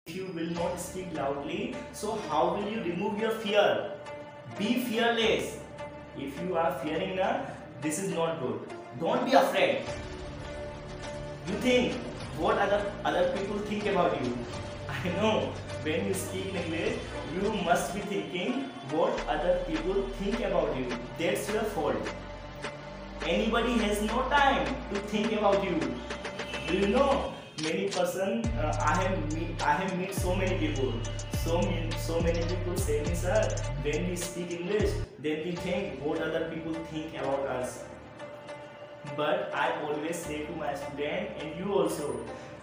If you will not speak loudly, so how will you remove your fear? Be fearless. If you are fearing now, this is not good. Don't be afraid. You think what other people think about you. I know when you speak English, you must be thinking what other people think about you. That's your fault. Anybody has no time to think about you. Do you know? Many person I have met so many people. So many people say me, sir, when we speak English, then we think what other people think about us. But I always say to my student and you also,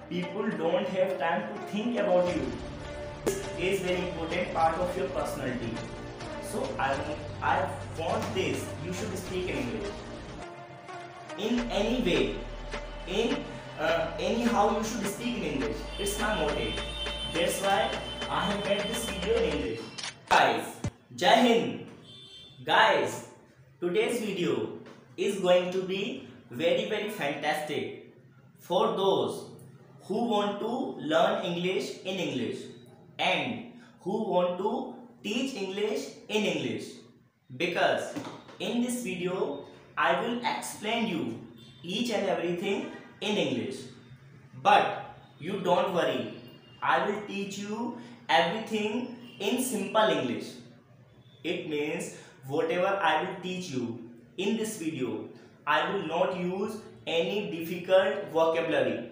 people don't have time to think about you. This is very important part of your personality. So I want this. You should speak in English. In any way, anyhow you should speak in English. It's my motive. That's why I have made this video in English. Guys, Jai Hind. Guys, today's video is going to be very fantastic for those who want to learn English in English and who want to teach English in English. Because in this video I will explain you each and everything in English. But you don't worry, I will teach you everything in simple English. It means whatever I will teach you in this video, I will not use any difficult vocabulary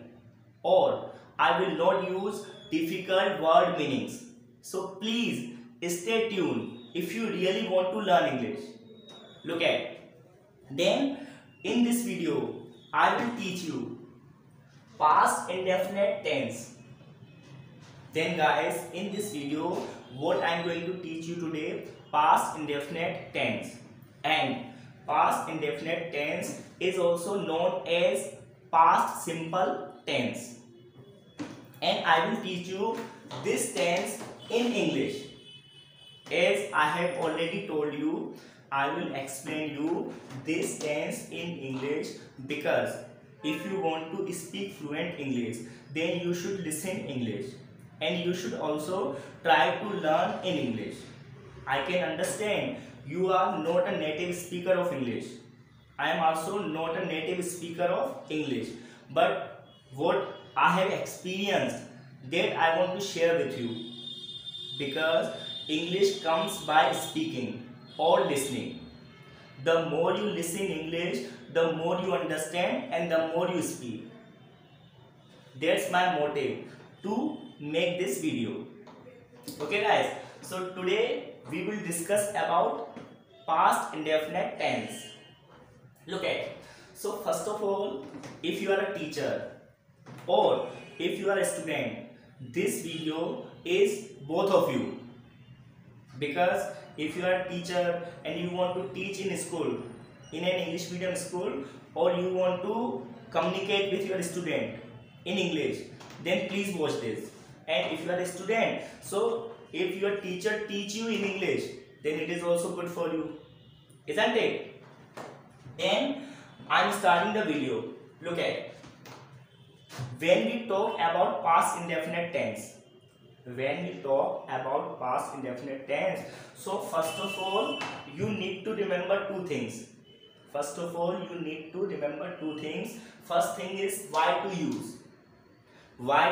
or I will not use difficult word meanings. So please stay tuned if you really want to learn English. Look at. Then in this video, I will teach you past indefinite tense. Then guys, in this video, what I am going to teach you today, past indefinite tense. And past indefinite tense is also known as past simple tense. And I will teach you this tense in English. As I have already told you, I will explain you this tense in English because if you want to speak fluent English, then you should listen English and you should also try to learn in English. I can understand you are not a native speaker of English. I am also not a native speaker of English. But what I have experienced, that I want to share with you. Because English comes by speaking or listening. The more you listen English, the more you understand and the more you speak. That's my motive to make this video. Okay guys, so today we will discuss about past indefinite tense. Look at. So first of all, if you are a teacher or if you are a student, this video is both of you. Because if you are a teacher and you want to teach in school, in an English medium school, or you want to communicate with your student in English, then please watch this. And if you are a student, so if your teacher teach you in English, then it is also good for you, isn't it? Then I am starting the video. Look at. When we talk about past indefinite tense, so first of all you need to remember two things. First thing is why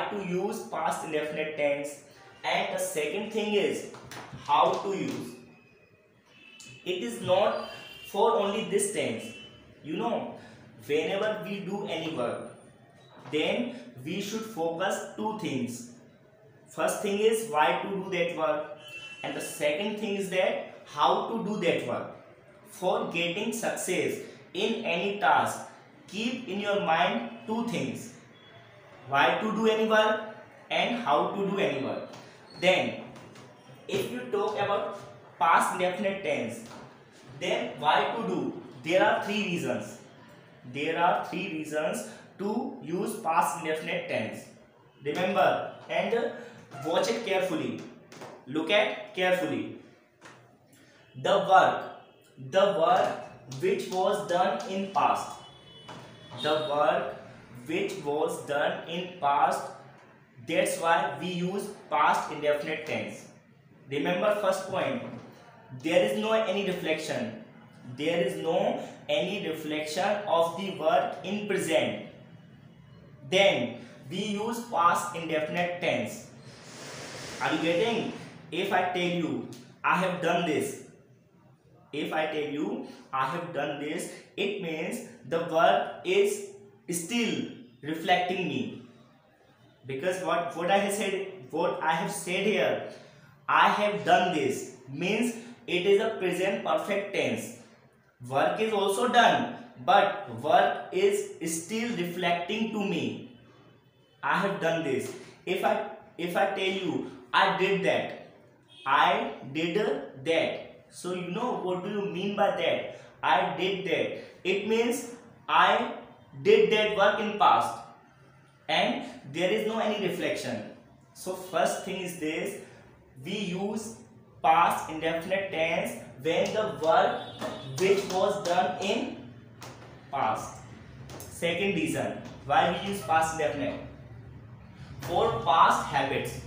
to use past indefinite tense, and the second thing is how to use. It is not for only this tense. You know, whenever we do any work, then we should focus two things. First thing is why to do that work, and the second thing is that how to do that work. For getting success in any task, keep in your mind two things: why to do any work and how to do any work. Then if you talk about past indefinite tense, then why to do, there are three reasons. To use past indefinite tense. Remember and watch it carefully. Look at carefully. The work which was done in past. That's why we use past indefinite tense. Remember first point. There is no any reflection. There is no any reflection of the verb in present. Then we use past indefinite tense. Are you getting? If I tell you I have done this, if I tell you I have done this, it means the verb is still reflecting me. Because what I have said here, I have done this, means it is a present perfect tense. Work is also done, but work is still reflecting to me. I have done this. If I tell you I did that, I did that. So you know what do you mean by that? I did that. It means I did that work in past, and there is no any reflection. So first thing is this: we use past indefinite tense when the work which was done in past. Second reason why we use past indefinite: for past habits.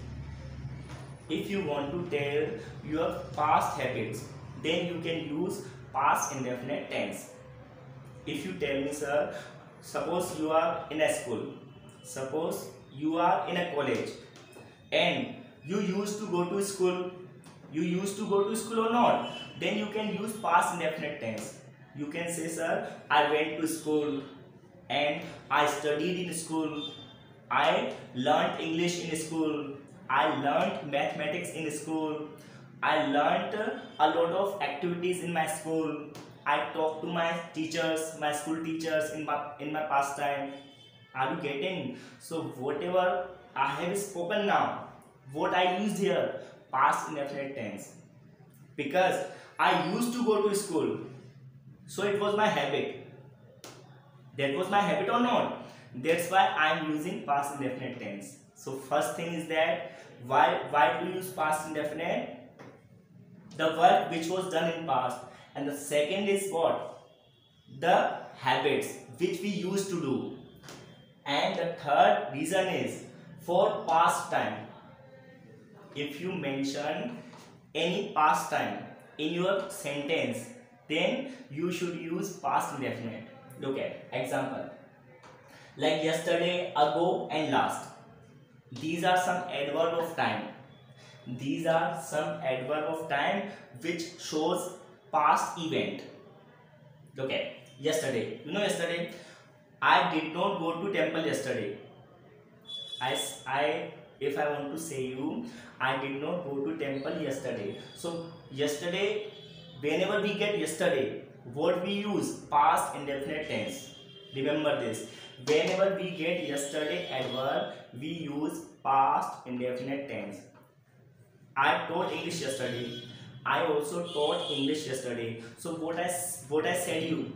If you want to tell your past habits, then you can use past indefinite tense. If you tell me, sir, suppose you are in a school, suppose you are in a college, and you used to go to school, or not, then you can use past indefinite tense. You can say, sir, I went to school and I studied in school, I learned English in school, I learned mathematics in school, I learned a lot of activities in my school, I talked to my teachers, my school teachers in my past time. Are you getting? So whatever I have spoken now, what I used here, past indefinite tense, because I used to go to school, so it was my habit. That was my habit or not? That's why I am using past indefinite tense. So first thing is that why do you use past indefinite? The work which was done in past. And the second is what? The habits which we used to do. And the third reason is for past time. If you mention any past time in your sentence, then you should use past indefinite. Look at example like yesterday, ago, and last. These are some adverb of time. These are some adverb of time which shows past event. Look at yesterday. You know yesterday, I did not go to temple yesterday. If I want to say you, I did not go to temple yesterday. So yesterday, whenever we get yesterday, what we use? Past indefinite tense. Remember this. Whenever we get yesterday adverb, we use past indefinite tense. I taught English yesterday. I also taught English yesterday. So what I said you,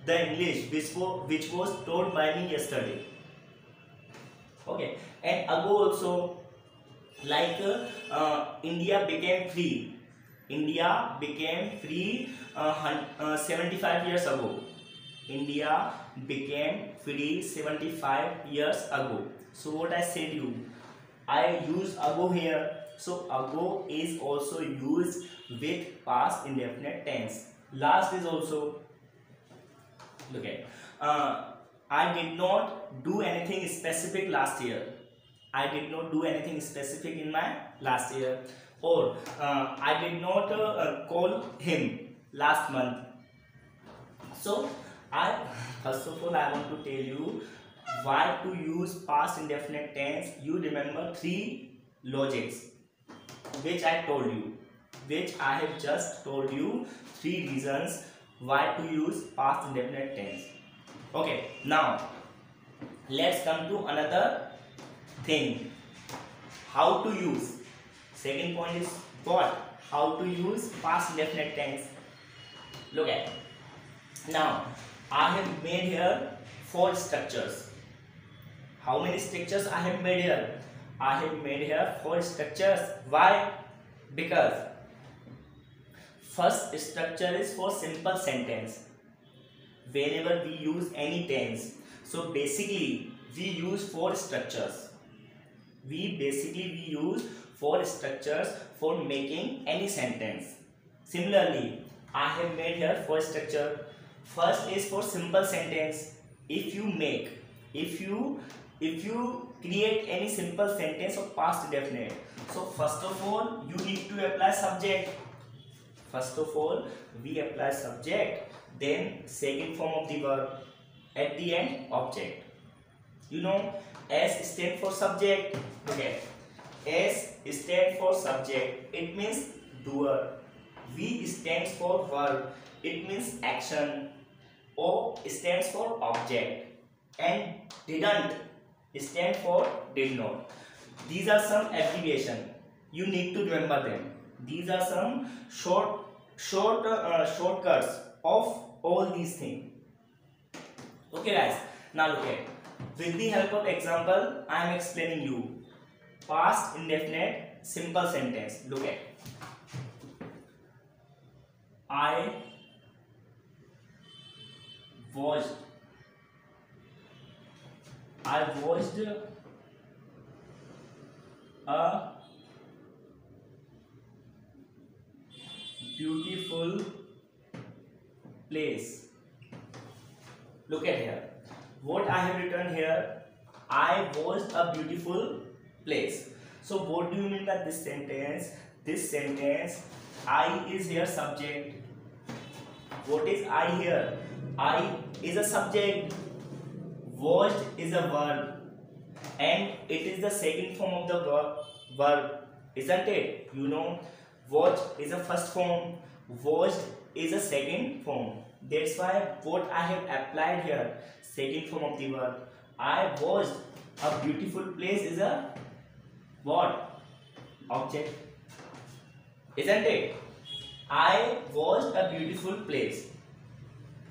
the English which was taught by me yesterday. Okay, and ago also, like India became free. India became free 75 years ago. India became free 75 years ago. So what I said you, I use ago here. So ago is also used with past indefinite tense. Last is also, look at, I did not do anything specific last year. I did not do anything specific in my last year. Or I did not call him last month. So first of all I want to tell you why to use past indefinite tense. You remember three logics which I told you, which I have just told you, three reasons why to use past indefinite tense. Okay, now let's come to another thing, how to use. Second point is what? How to use past indefinite tense. Look at, now I have made here 4 structures. How many structures I have made here? I have made here 4 structures. Why? Because first structure is for simple sentence. Whenever we use any tense, so basically we use 4 structures. we use four structures for making any sentence. Similarly, I have made here four structure. First is for simple sentence. If you create any simple sentence of past indefinite, so first of all you need to apply subject. First of all we apply subject, then second form of the verb, at the end object. You know, S stand for subject. Okay, S stand for subject, it means doer. V stands for verb, it means action. O stands for object, and didn't stand for did not. These are some abbreviation, you need to remember them. These are some shortcuts of all these things. Okay guys, now look at, with the help of example I am explaining you past indefinite simple sentence. Look at, I watched a beautiful place. Look at here, what I have written here, I watched a beautiful place. So what do you mean by this sentence? This sentence, I is here subject. What is I here? I is a subject, watched is a verb, and it is the second form of the verb, isn't it? You know, watch is a first form, watched is a second form. That's why what I have applied here, second form of the verb. I watched a beautiful place is a what? Object, isn't it? I watched a beautiful place.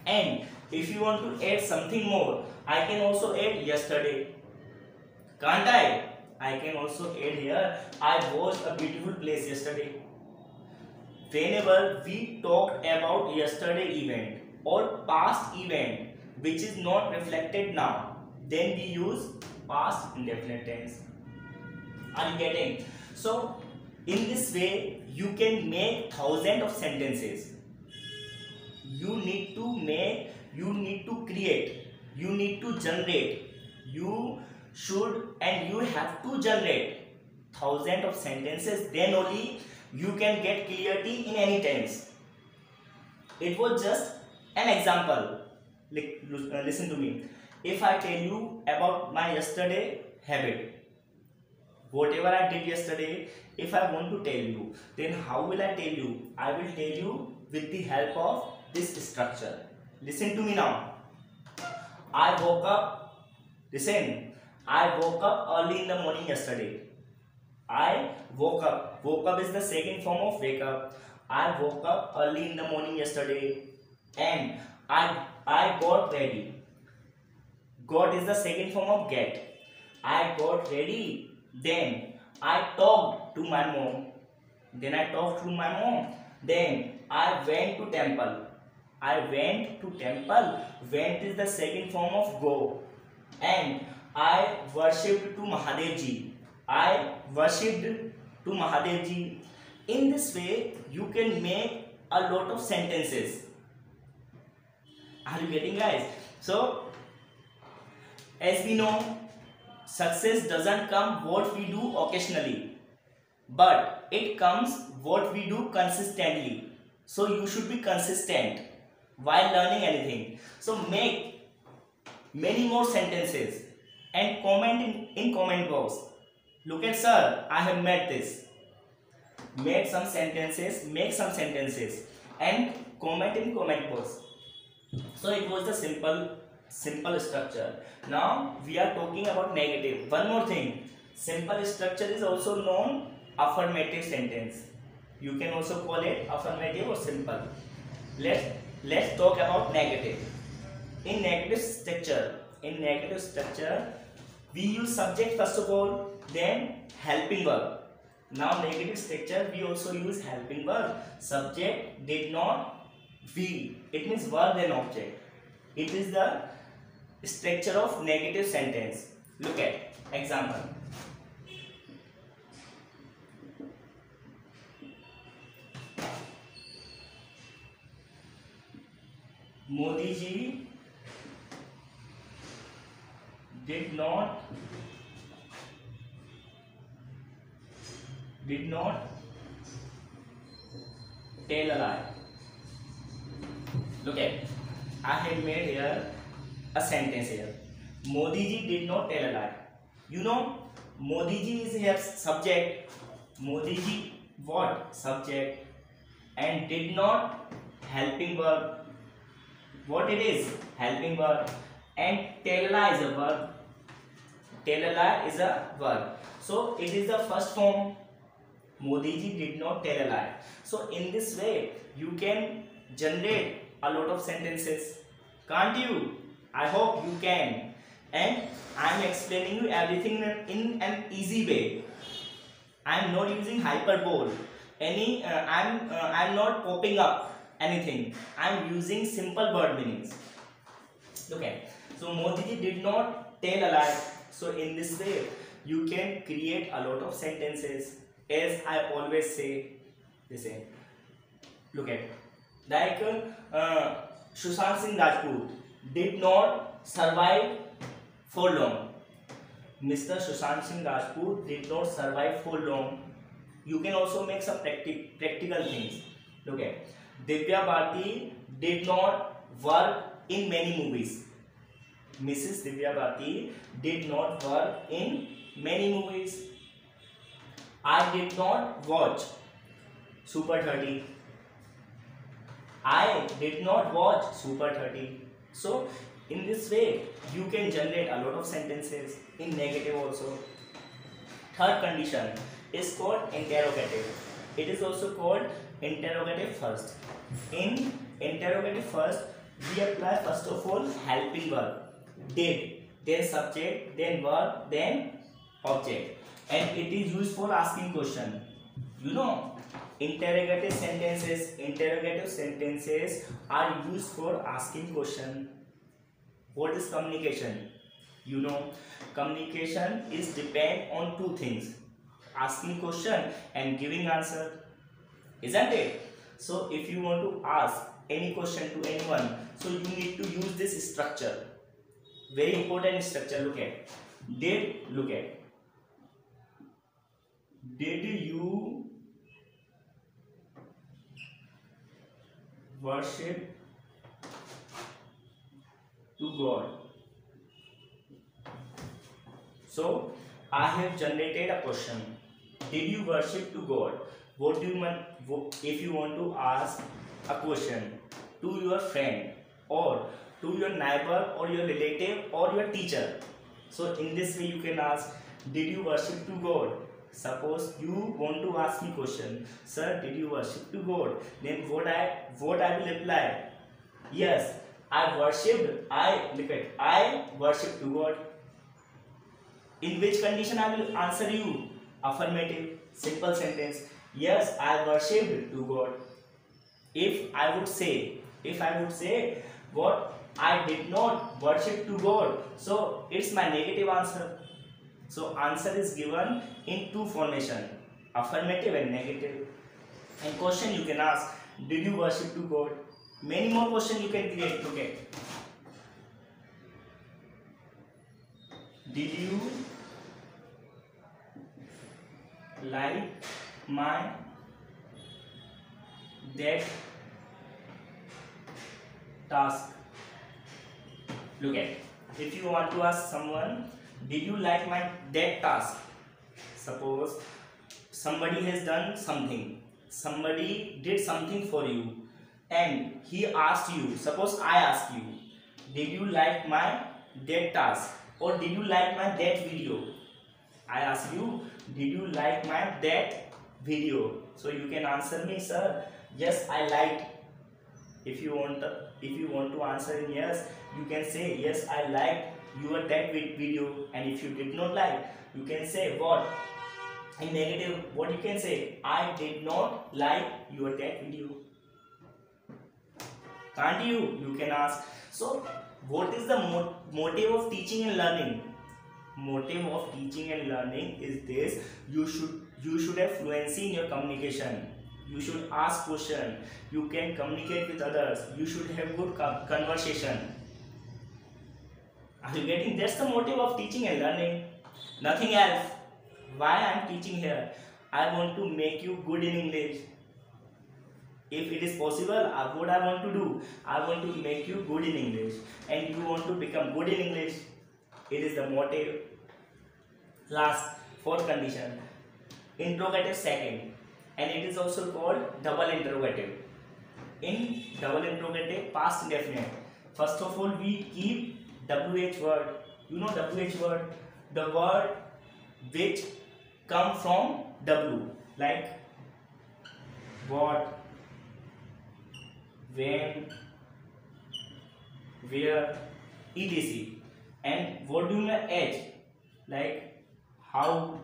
And if you want to add something more, I can also add yesterday. Can't I? I can also add here, I watched a beautiful place yesterday. Whenever we talk about yesterday event or past event which is not reflected now, then we use past indefinite tense. Are you getting? So in this way you can make thousands of sentences. You need to make, you need to create, you need to generate, you should and you have to generate thousands of sentences, then only you can get clarity in any tense. It was just an example. Listen to me. If I tell you about my yesterday habit, whatever I did yesterday, if I want to tell you, then how will I tell you? I will tell you with the help of this structure. Listen to me now. I woke up, listen, I woke up early in the morning yesterday. I woke up. Woke up is the second form of wake up. I woke up early in the morning yesterday and I got ready. Got is the second form of get. I got ready. Then I talked to my mom. Then I talked to my mom. Then I went to temple. I went to temple. Went is the second form of go. And I worshipped to Mahadevji. I worshipped to Mahadevji. In this way, you can make a lot of sentences. Are you getting, guys? So, as we know, success doesn't come what we do occasionally, but it comes what we do consistently. So, you should be consistent while learning anything. So, make many more sentences and comment in comment box. Look at, sir, I have made this. Made some sentences, make some sentences and comment in comment box. So it was the simple structure. Now we are talking about negative. One more thing, simple structure is also known affirmative sentence. You can also call it affirmative or simple. Let's talk about negative. In negative structure, we use subject first of all, then helping verb. Now negative structure we also use helping verb. Subject, did not, we. It means verb then object. It is the structure of negative sentence. Look at example. Modi ji did not tell a lie. Look at, I have made here a sentence here. Modi ji did not tell a lie. You know, Modi ji is here subject. Modi ji what? Subject. And did not helping verb. What it is? Helping verb. And tell a lie is a verb. Tell a lie is a verb. So it is the first form. Modi ji did not tell a lie. So in this way you can generate a lot of sentences. Can't you? I hope you can. And I am explaining you everything in an easy way. I am not using hyperbole. I am not popping up anything. I am using simple word meanings. Okay. So Modi ji did not tell a lie. So in this way you can create a lot of sentences. As I always say, they say, look at, like Sushant Singh Rajput did not survive for long. Mr. Sushant Singh Rajput did not survive for long. You can also make some practical things. Look at, Divya Bharti did not work in many movies. Mrs. Divya Bharti did not work in many movies. I did not watch Super 30. I did not watch Super 30. So in this way you can generate a lot of sentences in negative also. Third condition is called interrogative. It is also called interrogative first. In interrogative first we apply first of all helping verb. Did, then subject, then verb, then object. And it is used for asking question. You know, interrogative sentences are used for asking question. What is communication? You know, communication is depend on two things: asking question and giving answer, isn't it? So if you want to ask any question to anyone, so you need to use this structure. Very important structure. Look at, did you worship to God? So I have generated a question. Did you worship to God? What do you mean if you want to ask a question to your friend or to your neighbor or your relative or your teacher? So in this way you can ask, did you worship to God? Suppose you want to ask me question, sir, did you worship to God? Then what I will reply? Yes, I worship to God. In which condition I will answer you? Affirmative, simple sentence. Yes, I worship to God. If I would say what, I did not worship to God, so it's my negative answer. So answer is given in two formation, affirmative and negative. And question you can ask, did you worship to God? Many more questions you can create. Okay. Did you like my that task? Look at, if you want to ask someone, did you like my that task? Suppose somebody has done something, somebody did something for you and he asked you, suppose I ask you, did you like my that task or did you like my that video? I ask you, did you like my that video? So you can answer me, sir, yes, I liked. If you want to answer in yes, you can say yes, I liked your that video. And if you did not like, you can say what? In negative, what you can say? I did not like your that video. Can't you? You can ask. So what is the motive of teaching and learning? Motive of teaching and learning is this: you should have fluency in your communication. You should ask question. You can communicate with others. You should have good conversation. Are you getting? That's the motive of teaching and learning. Nothing else. Why I am teaching here? I want to make you good in English. If it is possible, what I want to do, I want to make you good in English, and you want to become good in English. It is the motive. Last, fourth condition, interrogative second, and it is also called double interrogative. In double interrogative, past indefinite, first of all we keep WH word. You know WH word, the word which come from W, like what, when, where, etc. And what do you mean H? Like how,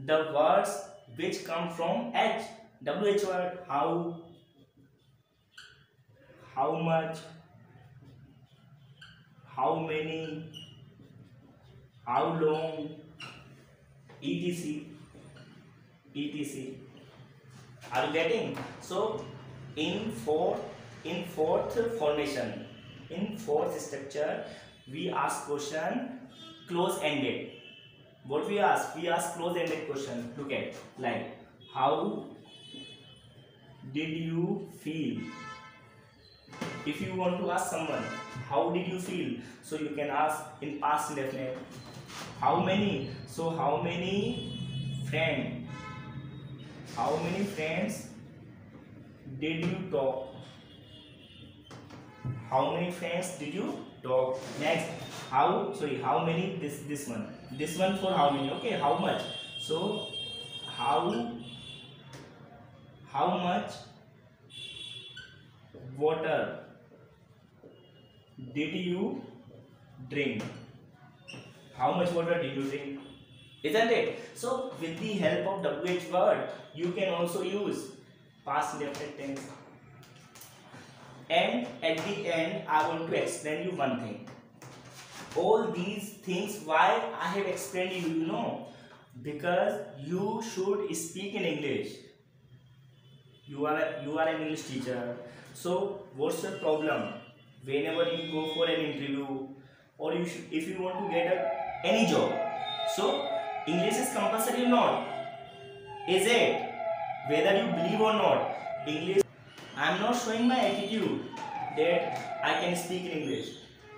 the words which come from H, WH word, how much, how many, how long, etc. Are you getting? So in fourth formation, in fourth structure, we ask question close ended. What we ask? We ask close ended question. Look at, like, how did you feel? If you want to ask someone, how did you feel? So you can ask in past indefinite. How many? So how many friends? How many friends did you talk? How many friends did you talk? Next, how many, this one for how many? Okay, how much? So how much water did you drink? How much water did you drink? Isn't it? So with the help of WH word, you can also use past indefinite tense. And at the end, I want to explain you one thing. All these things, why I have explained you, know, because you should speak in English. You are an English teacher. So what's your problem? Whenever you go for an interview, or if you want to get any job, so English is compulsory or not? Is it? Whether you believe or not, English. I am not showing my attitude that I can speak in English.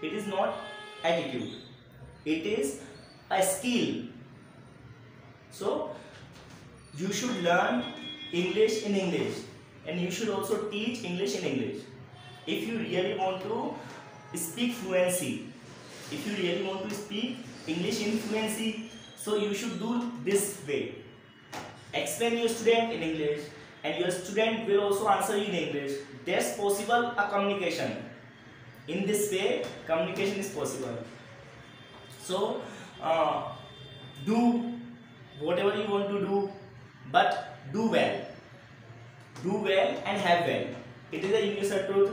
It is not attitude. It is a skill. So you should learn English in English, and you should also teach English in English. If you really want to speak fluency, if you really want to speak English in fluency, so you should do this way. Explain your student in English, and your student will also answer you in English. There's possible a communication. In this way, communication is possible. So do whatever you want to do, but do well. Do well and have well. It is a universal truth.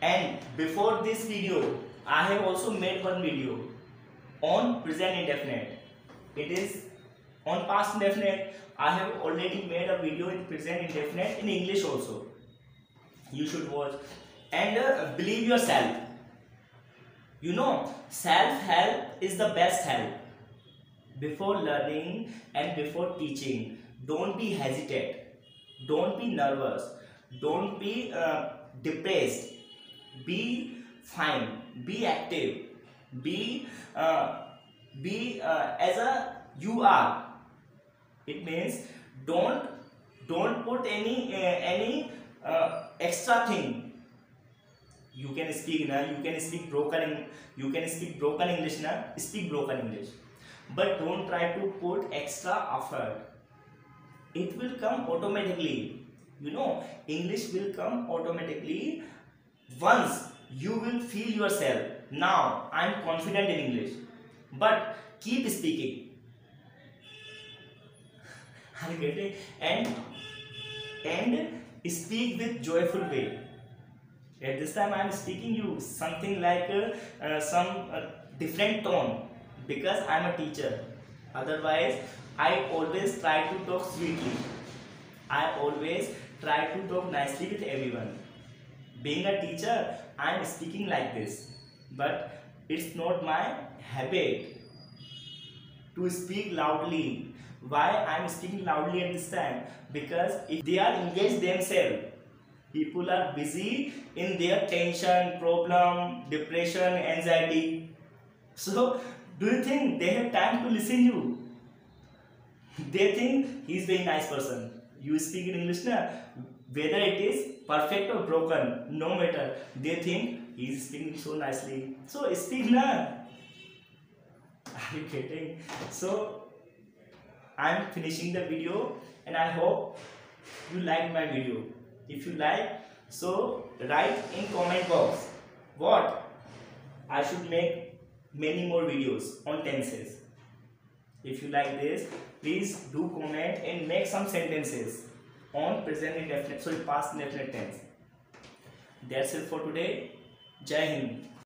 And before this video, I have also made one video on present indefinite. It is on past indefinite. I have already made a video in present indefinite in English also. You should watch. And believe yourself. You know, self-help is the best help. Before learning and before teaching, don't be hesitant. Don't be nervous. Don't be depressed. Be fine. Be active. Be as a you are. It means don't put any extra thing. You can speak now. You can speak broken English now. Speak broken English, but don't try to put extra effort. It will come automatically. You know, English will come automatically once you will feel yourself. Now I am confident in English, but keep speaking. Are you getting? And speak with joyful way. At this time I am speaking you something like some different tone, because I am a teacher. Otherwise I always try to talk sweetly. I always try to talk nicely with everyone. Being a teacher, I am speaking like this, but it's not my habit to speak loudly. Why I am speaking loudly at this time? Because if they are engaged themselves, people are busy in their tension, problem, depression, anxiety. So, do you think they have time to listen you? They think he is very nice person. You speak in English na, whether it is perfect or broken, no matter. They think he is speaking so nicely. So speak na. Are you getting? So I am finishing the video, and I hope you like my video. If you like, so write in comment box what I should make many more videos on tenses. If you like this, please do comment and make some sentences on present indefinite, sorry, past indefinite tense. That's it for today. Jai Hind.